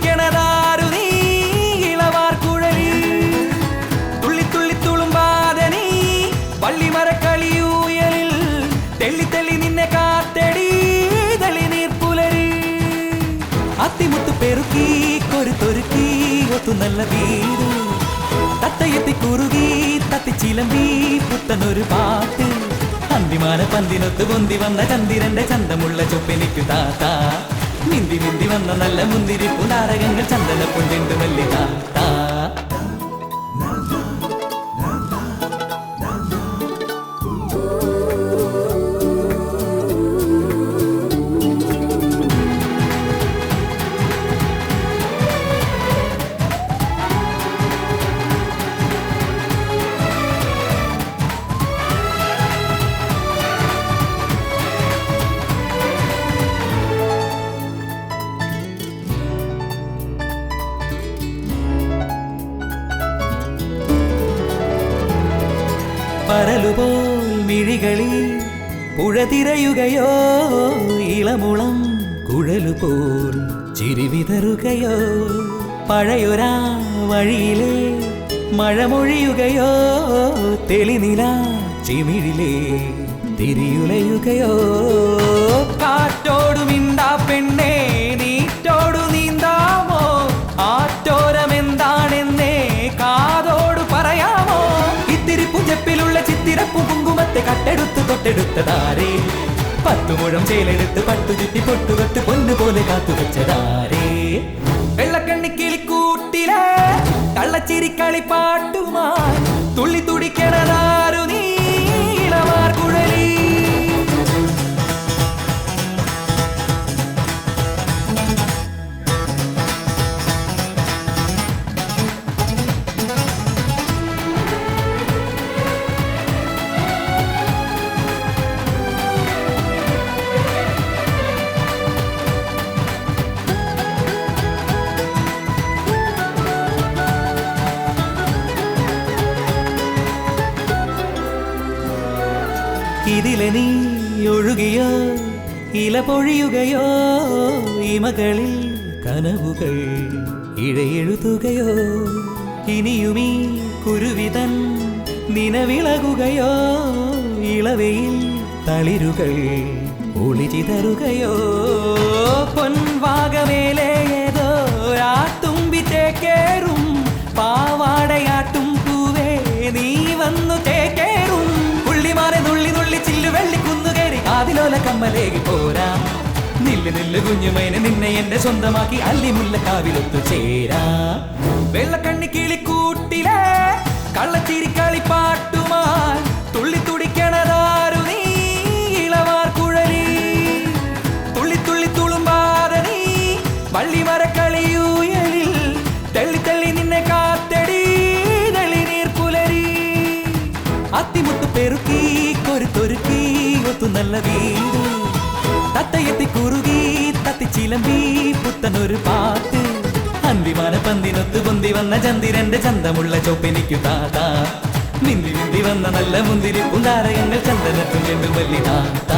തുടിക്കണതാരു നീ ഇളവാർ കുഴലി തുള്ളി തുള്ളി തുളുമ്പാതെ നീ വള്ളിമരക്കളിയൂയലിൽ തെള്ളി തെള്ളി നിന്നെ കാത്തെടി തെളിനീർ പുലരി അത്തിമുത്ത് പെറുക്കി കൊരുത്തൊരുക്കി ഒത്തു നല്ല വീട് തത്തയെത്തി കുറുകി തത്തിച്ചിലമ്പി പുത്തനൊരു പാട്ട് അന്തിമാന പന്തിനൊത്ത് പൊന്തി വന്ന ചന്ദിരന്റെ ചന്തമുള്ള ചൊപ്പെനിക്കു താത്ത മിന്തി മിന്തി വന്ന നല്ല മുന്തിരിപ്പു നാരകങ്ങൾ ചന്ദനപ്പൊണ്ടിണ്ട് വല്ലി താത്ത പരലുപോൽ മിഴികളിൽ പുഴതിരയുകയോ ഇളമുളം കുഴലുപോൽ ചിരിവിതറുകയോ പഴയൊരാ വഴിയിലെ മഴമൊഴിയുകയോ തെളിനില ചിമിഴിലെ തിരിയുലയുകയോ കാറ്റോടു മിണ്ടാ പെണ്ണേ നീറ്റോടു നീന്താമോ ആറ്റോരമെന്താണെന്നേ കാതോടു പറയാമോ ഇത്തിരി പുജപ്പിലുള്ള ചിത്തിരപ്പു കുങ്കുമത്തെ കട്ടെടുത്ത് തൊട്ടെടുത്തതാരേ പത്തുമുഴം ചേലെടുത്ത് പട്ടുചുറ്റി പൊട്ടുതൊട്ട് പൊന്നുപോലെ കാത്തുവെച്ചതാരേ വെള്ളക്കണ്ണിക്കിളിക്കൂട്ടിലെ കള്ളച്ചിരിക്കളിപ്പാട്ടുമായി തുള്ളി തുടിക്കണതാരു നീ ഇളവാർ കുഴലി ഇതിലെ നീ ഒഴുകിയോ ഇല പൊഴിയുകയോ ഇമകളിൽ കനവുകൾ ഇഴയെഴുതുകയോ ഇനിയുമീ കുരുവിതൻ നിനവിളകുകയോ ഇളവയിൽ തളിരുകൾ ഒളിചിതറുകയോ പൊൻവാകമേലെ ഏതോ ആത്തുമ്പി തേക്കേറും പാവാടയാട്ടും പൂവേ നീ വന്നു തേക്കേറും പുള്ളിമാരെ നുള്ളി നുള്ളി ചില്ലു വെള്ളിക്കുന്നുകേറി ആദിലോല കമ്മലേകി പോരാ നില്ല് നില്ല് കുഞ്ഞുമേനെ നിന്നെ എന്റെ സ്വന്തമാക്കി അല്ലിമുല്ല കാവിലൊത്തു ചേരാ വെള്ളക്കണ്ണി കിളിക്കൂട്ടിലെ കള്ളച്ചിരിക്കളിപ്പാട്ടുമായി തുള്ളി തുടിക്കണതാരു നീ ഇളവാർ കുഴലി തുള്ളി തുള്ളി തുളുമ്പാതെ നീ വള്ളിമരക്കളിയൂയലിൽ തെള്ളി തെള്ളി നിന്നെ കാത്തെടി തെളിനീർ പുലരി അത്തിമുത്ത് പെറുക്കി കൊരുത്തൊരുക്കി ഒത്തു നല്ല വീട് തത്തയെത്തി കുറുകി തത്തിച്ചിലമ്പി പുത്തനൊരു പാട്ട് അന്തിമാന പന്തിനൊത്ത് പൊന്തി വന്ന ചന്ദിരന്റെ ചന്തമുള്ള ചൊപ്പെനിക്കു താത്ത മിന്തി മിന്തി വന്ന നല്ല മുന്തിരിപ്പുണ്ടാരകങ്ങൾ ചന്ദനത്തും ചെണ്ടു വല്ലി താത്ത